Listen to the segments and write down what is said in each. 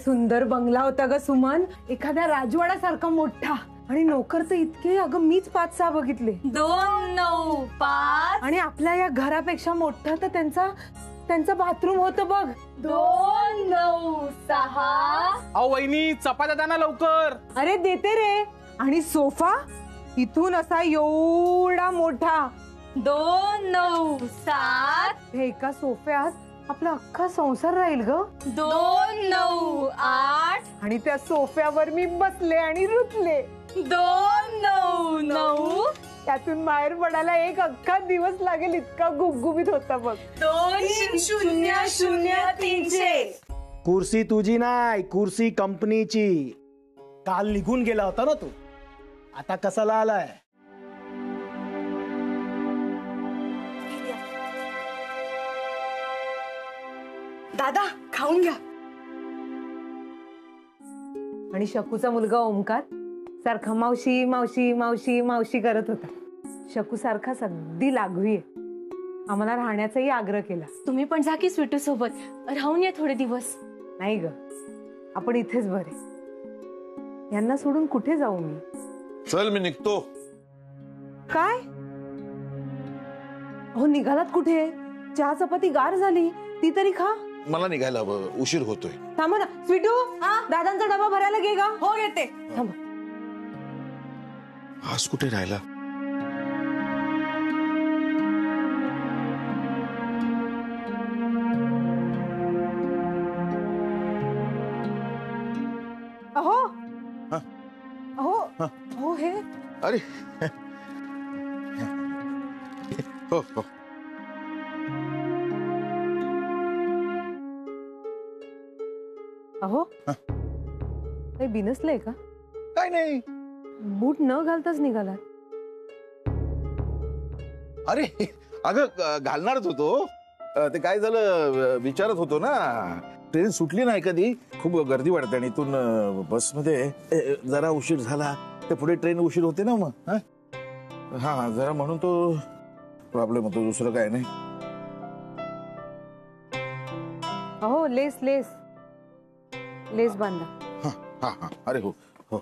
सुंदर बंगला होता ग सुमन, एखाद्या राजवाड्यासारखा मोठा. आणि नोकर तर इतके, अगं मीच 5-6 बघितले. 2, 9, 5. आणि आपल्या या घरापेक्षा मोठा तर त्यांचं बाथरूम होतं बघ. 2, 9, 6. अहो वहिनी, चपात्या द्या ना लवकर. अरे देते रे. आणि सोफा इथून असा एवढा मोठा. 2, 9, 7. हे एका सोफ्यात आपला अख्खा संसार राहील ग. 2, 9, 8. आणि त्या सोफ्यावर मी बसले आणि रुतले. 2, 9, 9. त्यातून बाहेर पडायला एक अख्खा दिवस लागेल, इतका गुबगुबीत होता बघ. 2, 0, 0, 300. कुर्सी तुझी नाही, कुर्सी कंपनीची. काल निघून गेला होता ना तू, आता कसाला आलाय? दादा खाऊन घ्या. आणि शकूचा मुलगा ओमकार सारखा मावशी मावशी मावशी मावशी करत होता. शकू सारखाच अगदी लागूये. आम्हाला राहण्याचाही आग्रह केला. तुम्ही पण जा की स्वीटू सोबत राहून या थोडे दिवस. नाही ग, आपण इथेच बरे. यांना सोडून कुठे जाऊ मी? चल मी निघतो. काय? हो निघालात कुठे? चहा चपाती गार झाली, ती तरी खा. मला निघायला हवं, उशीर होतोय. थांबा ना स्वीटू, दादांचा डबा भरायला घे गा. हो घेते. थांबा. आज कुठे राहिला? अहो अहो हो हे. अरे हो हो. अहो काही बिनसलंय का? काय नाही. बूट न घालताच निघालात? अरे अगं घालणारच होतो. ते काय झालं विचारत होतो ना, ट्रेन सुटली नाही कधी, खूप गर्दी वाढते आणि इथून बसमध्ये जरा उशीर झाला तर पुढे ट्रेन उशीर होते ना मग. हा जरा म्हणून तो प्रॉब्लेम होतो, दुसरं काय नाही. अहो लेस लेस लेस बांधा. हा हा हा. अरे हो हो.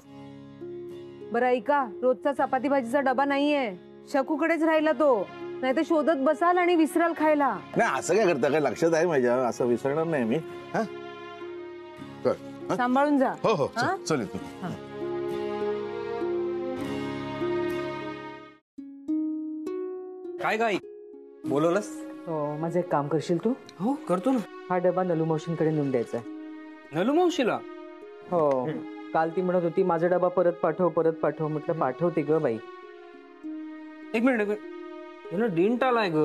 बरं ऐका, रोजचा चपाती भाजीचा डबा नाहीये, शकूकडेच राहिला तो. नाही तर शोधत बसाल आणि विसराल खायला. नाही असं काय करता, काय लक्षात आहे माझ्या, असं विसरणार नाही मी. हा सांभाळून जा. हो हो चल येतो. काय काय बोलवलंस? हो माझं एक काम करशील तू? हो करतो ना. हा डबा नलू मावशींकडे नेऊन द्यायचा. नलू मावशीला? हो. काल ती म्हणत होती माझा डबा परत पाठव परत पाठव. म्हटलं पाठवते ग बाई. एक मिनिट, तुला डिंट आलाय ग.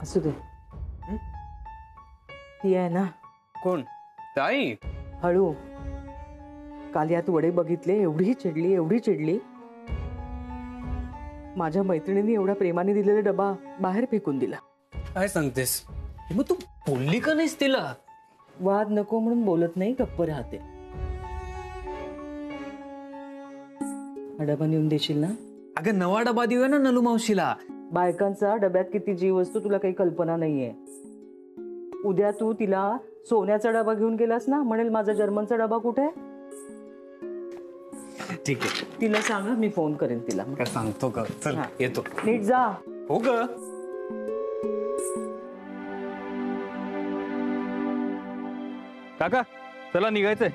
असू दे. ती आहे ना. कोण? ताई? हळू. काल यात वडे बघितले, एवढी चिडली एवढी चिडली. माझ्या मैत्रिणीने एवढ्या प्रेमाने दिलेला डबा बाहेर फेकून दिला. काय सांगतेस? मग तू बोलली का नाहीस तिला? वाद नको म्हणून बोलत नाही, गप्प राहते. हा डबा नेऊन देशील ना? अगं नवा डबा देऊया ना नलू मावशीला. बायकांचा डब्यात किती जीव असतो तुला काही कल्पना नाहीये. उद्या तू तिला सोन्याचा डबा घेऊन गेलास ना, म्हणेल माझा जर्मनचा डबा कुठे? ठीक आहे, तिला सांगा, मी फोन करेन तिला. काय सांगतो का? चल येतो. नीट जा. हो ग. काका चला निघायचंय.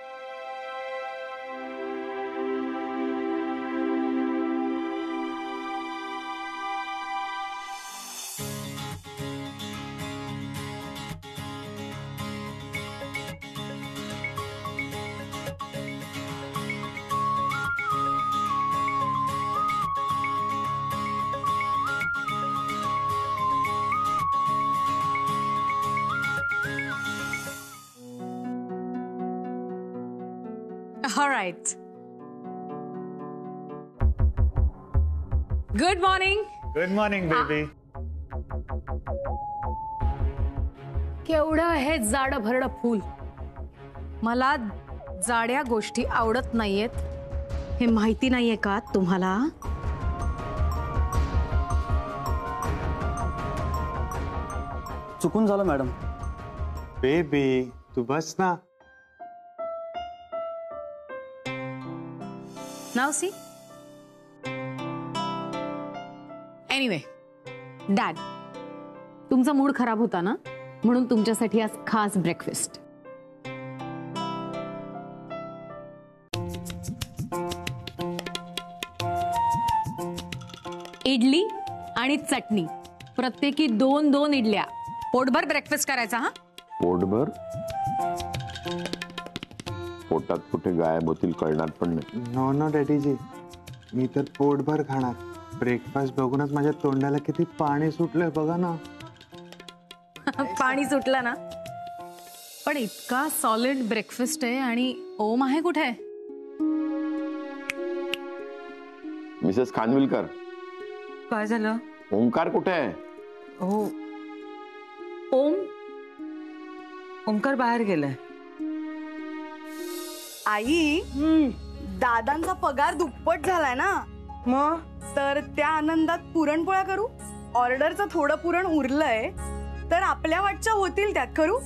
All right. Good morning. Good morning baby. केवढं आहे जाड भरड फूल. मला जाड्या गोष्टी आवडत नाहीयेत, हे माहिती नाहीये का तुम्हाला? चुकून झालं मॅडम. बेबी तू बस ना. नाव सी एनिवे डॅड, तुमचा मूड खराब होता ना, म्हणून तुमच्यासाठी आज खास ब्रेकफास्ट. इडली आणि चटणी, प्रत्येकी 2-2 इडल्या. पोटभर ब्रेकफास्ट करायचा हा. पोटभर? पोटात कुठे गायब होतील कळणार पण नाही. नो नो डॅडीजी, मी तर पोटभर खाणार. ब्रेकफास्ट बघूनच माझ्या तोंडाला किती पाणी सुटलंय बघा ना. पाणी सुटलं ना. पण इतका सॉलिड ब्रेकफास्ट आहे आणि ओम आहे कुठे? मिसेस खानविलकर, काय झालं? ओंकार कुठे आहे? हो, ओम ओंकार बाहेर गेलाय. आई, दादांचा पगार दुप्पट झालाय ना, मग तर त्या आनंदात पुरणपोळ्या करू. ऑर्डरचं थोडं पुरण उरलंय, तर आपल्या वाटच्या होतील त्यात करू.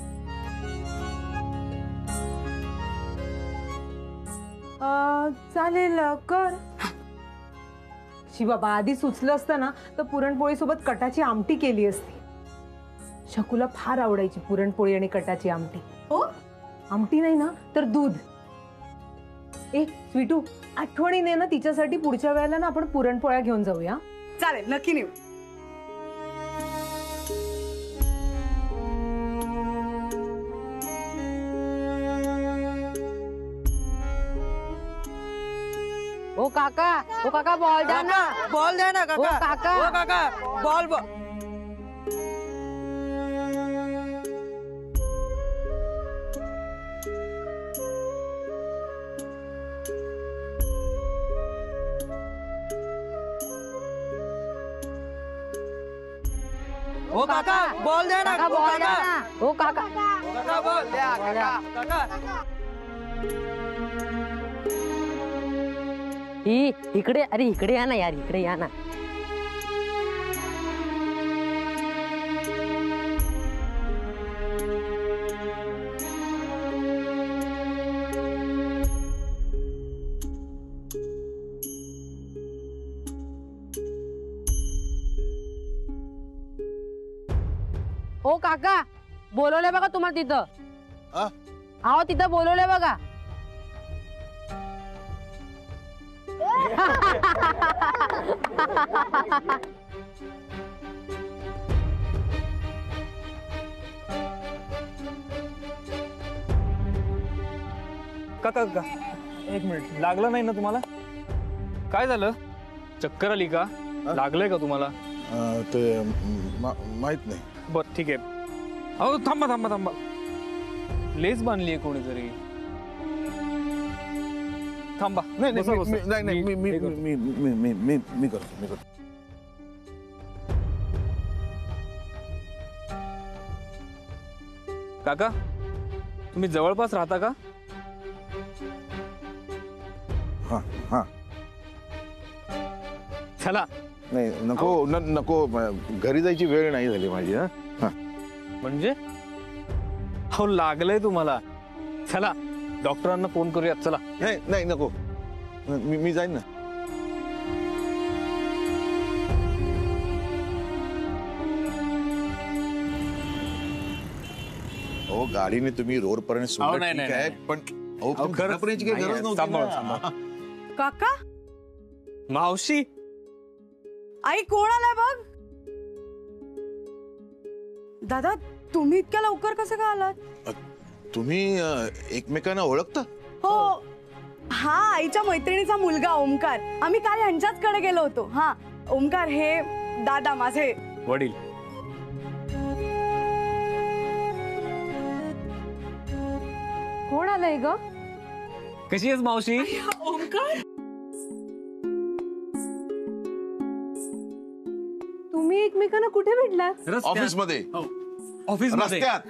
चालेल, कर. शिबाबा, आधी सुचलं असतं ना तर पुरणपोळी सोबत कटाची आमटी केली असती. शकूला फार आवडायची पुरणपोळी आणि कटाची आमटी. हो, आमटी नाही ना तर दूध. स्वीटू, आठवणीने ना तिच्यासाठी पुढच्या वेळेला ना आपण पुरणपोळ्या घेऊन जाऊया. चालेल, नक्की नेऊ. ओ काका बॉल द्या ना. बॉल द्या ना काका. काका. काका बॉल बॉल. ओ काका बॉल द्या ना. ओ काका. काका बॉल द्या. काका इकडे, अरे इकडे या ना यार, इकडे या ना. ओ काका, बोलवलंय बघा तुम्हाला तिथं. अहो तिथं बोलवलंय बघा. काका काका, एक मिनिट. लागलं नाही ना तुम्हाला? काय झालं? चक्कर आली का? लागलंय का तुम्हाला? ते माहित नाही. बर ठीक आहे. अहो थांबा थांबा थांबा. लेस बांधलीये कोणीतरी. थांबा. नाही बसा, बसा. नाही, मी करतो. काका, तुम्ही जवळपास राहता का? हा. चला. नाही, नको. घरी जायची वेळ नाही झाली माझी. हा. म्हणजे हो, लागलंय तुम्हाला. चला, डॉक्टरांना फोन करूयात. चला. नाही नको. मी जाईन ना. हो, गाडीने तुम्ही रोड पर्यंत सोडलं नाही, ठीक नाही, आहे, नाही. पण घरापर्यंतची काही गरज नव्हती सांभाळ. ना. काका, मावशी, आई कोण आलाय बघ. दादा, तुम्ही इतक्या लवकर कसं का आलात? तुम्ही एकमेकांना ओळखता? हो, हा आईच्या मैत्रिणीचा मुलगा ओमकार. आम्ही काल ह्यांच्याच कडे गेलो होतो. हा, ओमकार हे दादा माझे वडील. कोण आलंय ग? कशी आहेस मावशी? ओमकार, तुम्ही एकमेकांना कुठे भेटलात? ऑफिसमध्ये. ऑफिसमध्ये. रस्त्यात.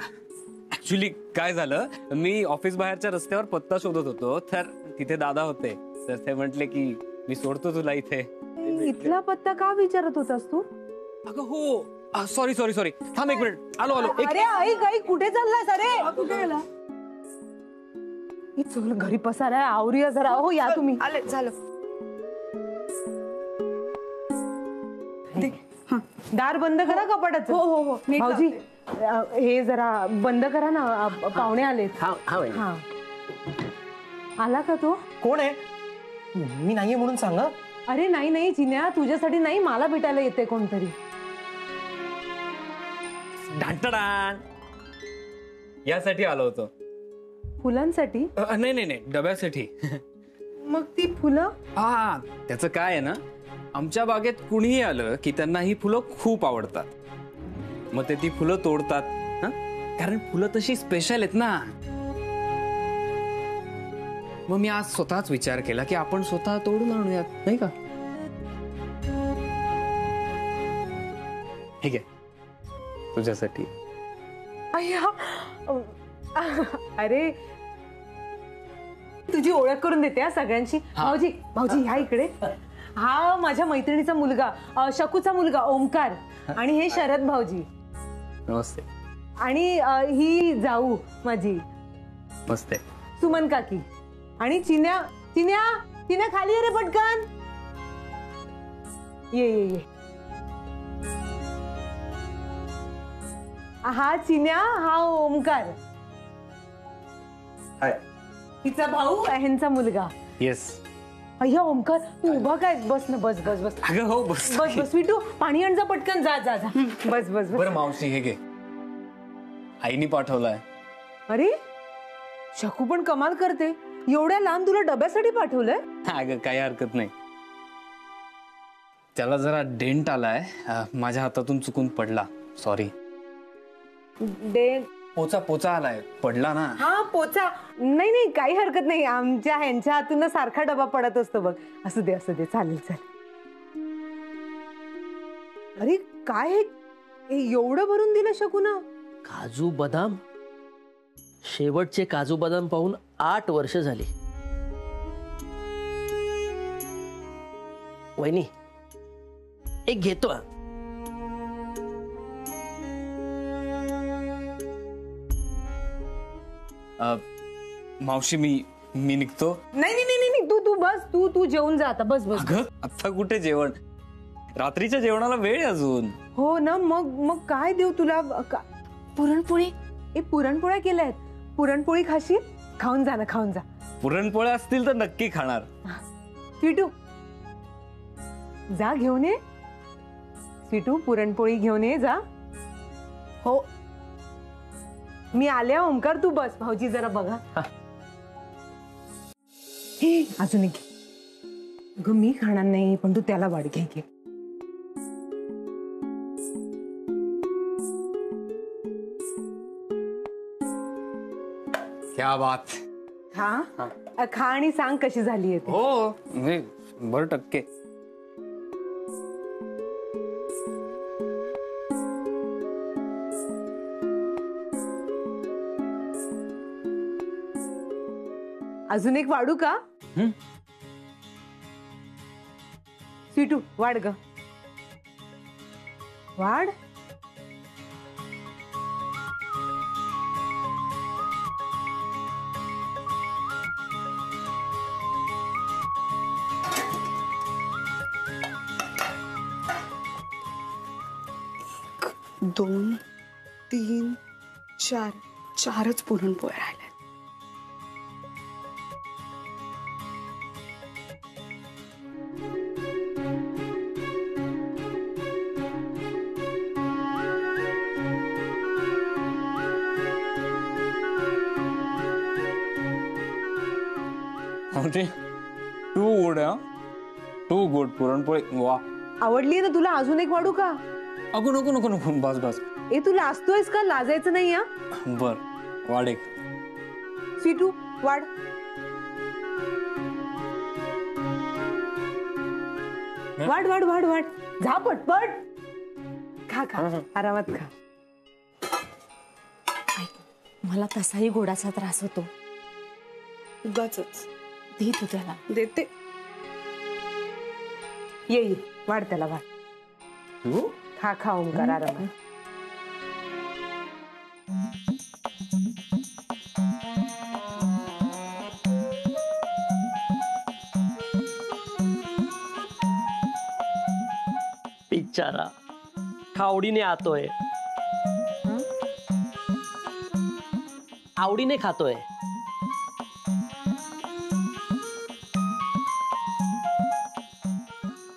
ऍक्च्युली काय झालं, मी ऑफिस बाहेरच्या रस्त्यावर पत्ता शोधत होतो, तर तिथे दादा होते. तर ते म्हटले की मी सोडतो तुला इथे. इथला पत्ता का विचारत होतास तू? अगं हो, सॉरी. थांब एक मिनिट. आलो. अरे आई कुठे चाललास? अरे कुठे गेला? चल, घरी पसार आहे, आवरूया जरा. हो, या तुम्ही. आले, झालं. दार बंद करा कपाटाचं. हो हो हो नीट भाऊजी लावते. हे जरा बंद करा ना, पाहुणे आलेत. हा आला का तो? कोण आहे? मी नाहीये म्हणून सांगा. अरे नाही नाही चिन्या, तुझ्यासाठी नाही, मला भेटायला येते कोणतरी. ढांटडाण यासाठी आलो होतो. फुलांसाठी? नाही नाही नाही, डब्यासाठी. मग ती फुलं? हा त्याचं काय आहे ना, आमच्या बागेत कुणीही आलं की त्यांना ही फुलं खूप आवडतात. मग ते ती फुलं तोडतात. कारण फुलं तशी स्पेशल आहेत ना. मग मी आज स्वतःच विचार केला की आपण स्वतः तोडून आणूयात, नाही का? ठीक आहे, तुझ्यासाठी. अय्या अरे तुझी ओळख करून देते हा सगळ्यांची. भाऊजी भाऊजी ह्या इकडे. हा माझ्या मैत्रिणीचा मुलगा, शकूचा मुलगा ओमकार. आणि हे शरद भाऊजी. नमस्ते. आणि ही जाऊ माझी मस्त सुमन काकी. आणि चिन्या चिन्या चिन्या खाली ये रे पटकन. ये ये ये. हा चिन्या, हा ओमकार. तिचा भाऊ, ह्यांचा मुलगा. येस. अय्या ओमकार तू उभा काय? बस ना, बस बस बस. अगं हो बस बस बस विटू, पाणी आण जा पटकन. जा जा जा. बस बस बस. बरं मावशी हे घे, आईनी पाठवलाय. अरे शकू पण कमाल करते, एवढ्या लांब तुला डब्यासाठी पाठवलंय. अगं काही हरकत नाही, त्याला जरा डेंट आलाय, माझ्या हातातून चुकून पडला. सॉरी. डेंट? पोचा पोचा आलाय, पडला ना. हा पोचा. नाही नाही काही हरकत नाही, आमच्या ह्यांच्या हातून सारखा डबा पडत असतो बघ. असू दे असू दे, चालेल चालेल. अरे काय हे एवढं भरून दिलं शकू ना? काजू बदाम, शेवटचे काजू बदाम पाहून 8 वर्ष झाली. वहिनी एक घेतो. मावशी मी निघतो. नाही नाही नाही नाही, तू तू बस, तू जेवून जा आता. बस बस. अगं आता कुठे जेवण, रात्रीच्या जेवणाला वेळ आहे अजून. हो ना, मग मग काय देऊ तुला? पुरणपोळी. ए पुरणपोळ्या केल्यात, पुरणपोळी खाशील? खाऊन जा ना, खाऊन जा. पुरणपोळ्या असतील तर नक्की खाणार. स्वीटू जा घेऊन ये. स्वीटू पुरणपोळी घेऊन ये जा. हो मी आल्या. ओमकार तू बस, भाऊजी जरा बघा. हे अजून एक. अगं मी खाणार नाही, पण तू त्याला वाढ घे. क्या बात. खा खा आणि सांग कशी झाली आहे. हो 100%. अजून एक वाढू का? स्वीटू वाढ ग, वाढ. दोन, तीन, चार. 4च पुरणपोळ्या राहिल्या. Too good. Too good puranpoli. वा आवडली ना तुला? अजून एक वाढू का? अगो नको नको नको, बस बस. ए तू लाजतोयस का? लाजायचं नाही. हा बर वाढ एक. स्वीटू वाढ. वाढ वाढ वाढ वाढ. जा पटपट. खा खा, आरामात खा. मला तसाही गोडाचा त्रास होतो. उगाचच दे तू त्याला. देते. ये वाढ त्याला, वाढ. खा खा ओमकार, आरामात. बिचारा आवडीने आतोय, आवडीने खातोय.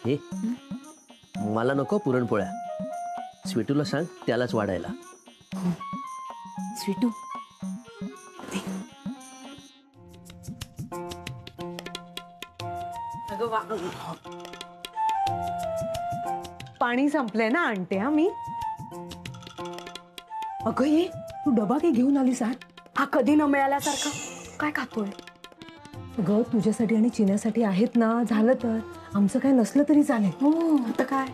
हे मला नको पुरणपोळ्या, स्वीटूला सांग त्यालाच वाढायला. स्वीटू पाणी संपलंय ना आणते हा मी. अगं ये तू डबा काही घेऊन आलीस आज? हा कधी न मिळाल्यासारखा काय खातोय? ग तुझ्यासाठी आणि चिन्यासाठी आहेत ना, झालं तर आमचं काय नसलं तरी चालेल. हो आता काय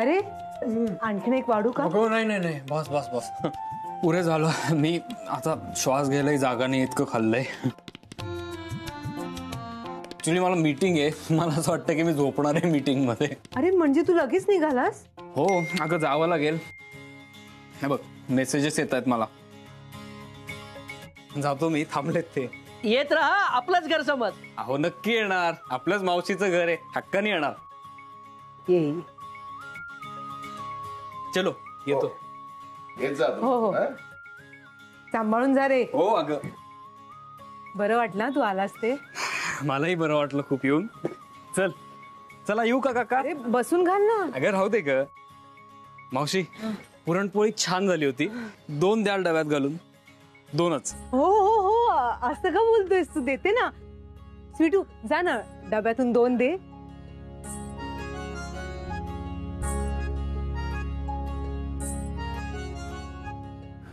अरे आणखीन एक वाढू का? नाही नाही नाही, बस बस बस, पुरे झालं. मी आता श्वास घ्यायलाही जागा नाही, इतकं खाल्लंय. ऍक्च्युली मला मीटिंग आहे, मला असं वाटतं की मी झोपणार आहे मीटिंग मध्ये. अरे म्हणजे तू लगेच निघालास? हो अगं जावं लागेल. हे बघ मेसेजेस येत आहेत मला. जातो मी, थांबलेत ते. येत राहा, आपलंच घर समज. अहो नक्की येणार, आपल्याच मावशीचं घर आहे, हक्काने येणार. येईल. चलो येतो. हो हो सांभाळून जा रे. हो अगं बरं वाटलं तू आलास ते. मलाही बरं वाटलं खूप येऊन. चल चला येऊ का काका? अरे बसून घाल ना. अगं राहू दे ग. मावशी पुरणपोळी छान झाली होती, 2 द्याल डब्यात घालून. 2च. हो हो हो असं का बोलतोयस तू? देते ना स्वीटू, जा ना डब्यातून 2 दे.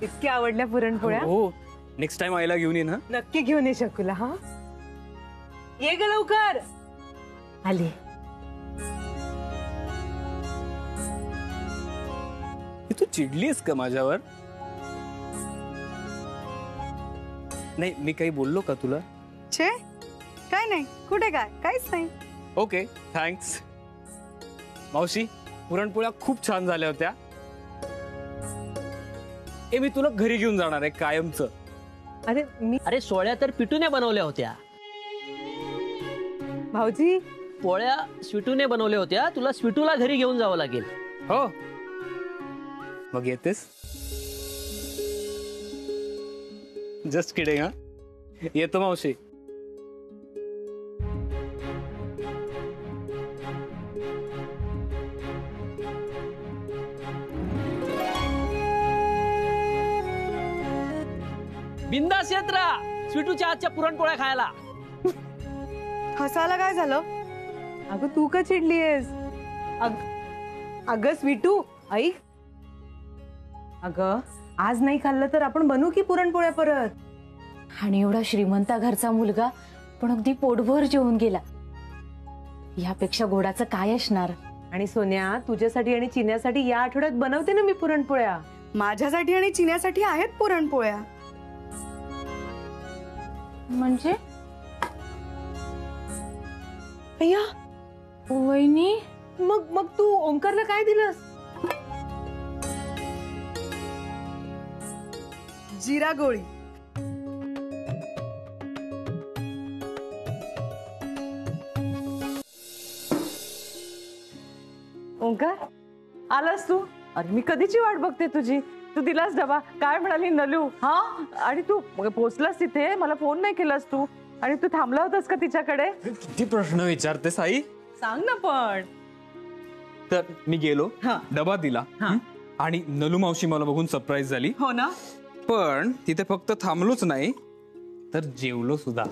इतक्या आवडल्या पुरणपोळ्या. हो नेक्स्ट टाइम आईला घेऊन ये ना. नक्की घेऊन ये शकुला. हा ये ग लवकर. आली. तू चिडलीस का माझ्यावर? नाही मी काही बोललो का तुला? छे काय नाही, कुठे काय, काहीच नाही. Okay thanks. मावशी पुरणपोळ्या खूप छान झाल्या होत्या. मी तुला घरी घेऊन जाणार आहे कायमचं. अरे सोळ्या तर पिटूने बनवल्या होत्या. भाऊजी पोळ्या स्वीटूने बनवल्या होत्या, तुला स्वीटूला घरी घेऊन जावं लागेल. हो मग येतेस? Just kidding. हा येतो मावशी. बिंदास येत राहा स्वीटूच्या आजच्या पुरणपोळ्या खायला. हसायला काय झालं? अगं तू का चिडलीयस? अगं स्वीटू ऐक. अगं आज नाही खाल्लं तर आपण बनवू की पुरणपोळ्या परत. आणि एवढा श्रीमंता घरचा मुलगा पण अगदी पोटभर जेवून गेला. यापेक्षा गोडाचं काय असणार? आणि सोन्या तुझ्यासाठी आणि चिन्यासाठी या आठवड्यात बनवते ना मी पुरणपोळ्या. माझ्यासाठी आणि चिन्यासाठी आहेत पुरणपोळ्या. म्हणजे अय्या वहिनी, मग तू ओंकारला काय दिलंस? जिरा गोळी. ओंकार आलास तू? अरे मी कधीची वाट बघते तुझी. तू दिलास डबा. काय म्हणाली नलू? हा आणि तू पोहोचलास तिथे, मला फोन नाही केलास तू. आणि तू थांबला होतास का तिच्याकडे? किती प्रश्न विचारते साई. सांग ना पण. तर मी गेलो, डबा दिला आणि नलू मावशी मला बघून सरप्राईज झाली. हो ना. पण तिथे फक्त थांबलोच नाही तर जेवलो सुद्धा.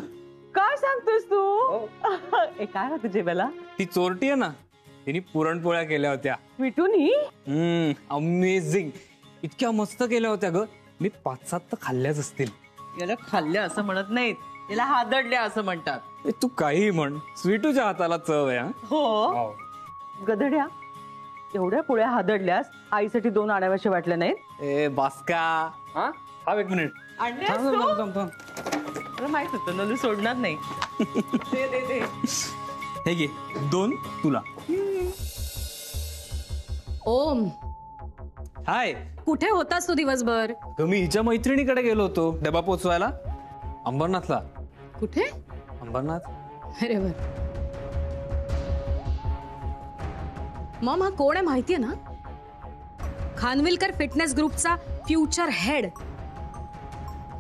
काय सांगतोस तू? काय होतं जेवायला? ती चोरटी आहे ना, तिने पुरणपोळ्या केल्या होत्या. मिठूनी? अमेझिंग. इतक्या मस्त केल्या होत्या ग. मी 5-7 तर खाल्ल्याच असतील. याला खाल्ल्या असं म्हणत नाहीत, याला हादडल्या असं म्हणतात. तू काही म्हण, स्वीटूच्या हाताला चव आहे. हो गधड्या, एवढ्या पोळ्या हादडल्यास आईसाठी 2 आणाव्याशे वाटल्या नाहीत? ए बास्का. हा 1 मिनिट. माहित होतं नलू सोडणार नाही. दे. हे घे 2 तुला. ओम हाय. कुठे होतास तू दिवसभर? मी हिच्या मैत्रिणीकडे गेलो होतो डबा पोचवायला, अंबरनाथला. कुठे? अंबरनाथ. अरे बर. मॉम हा कोण आहे माहितीये ना? खानविलकर फिटनेस ग्रुपचा फ्युचर हेड.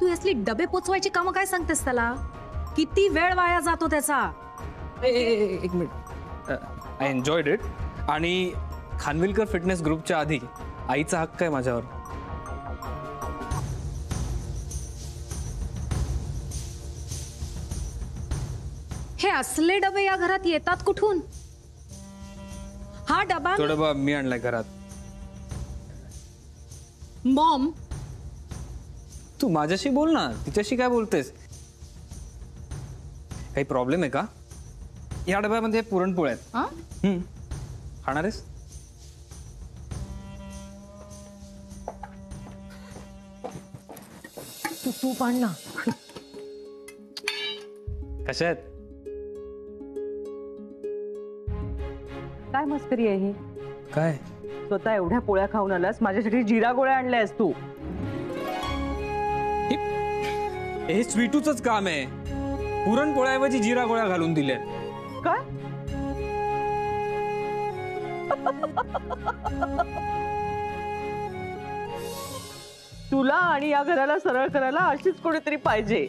तू असली डबे पोचवायची कामं काय सांगतेस त्याला? किती वेळ वाया जातो त्याचा. एक मिनिट, आय एन्जॉयड इट. आणि खानविलकर फिटनेस ग्रुपच्या आधी आईचा हक्क आहे माझ्यावर. हे असले डबे या घरात येतात कुठून? हा डबा तो डबा मी आणलाय घरात. मॉम, तू माझ्याशी बोल ना, तिच्याशी काय बोलतेस? काही प्रॉब्लेम आहे का? या डब्यामध्ये पुरणपोळ्या आहेत. खाणार आहेस? तू तूप आण ना. कशा आहेत? काय मस्करी आहे ही? काय स्वतः एवढ्या पोळ्या खाऊन आलास, माझ्यासाठी जिरा गोळ्या आणल्यास तू. हे स्वीटूच काम आहे. पुरणपोळ्याऐवजी जिरा गोळ्या घालून दिल्या. काय? तुला आणि या घराला सरळ करायला अशीच कोणीतरी पाहिजे.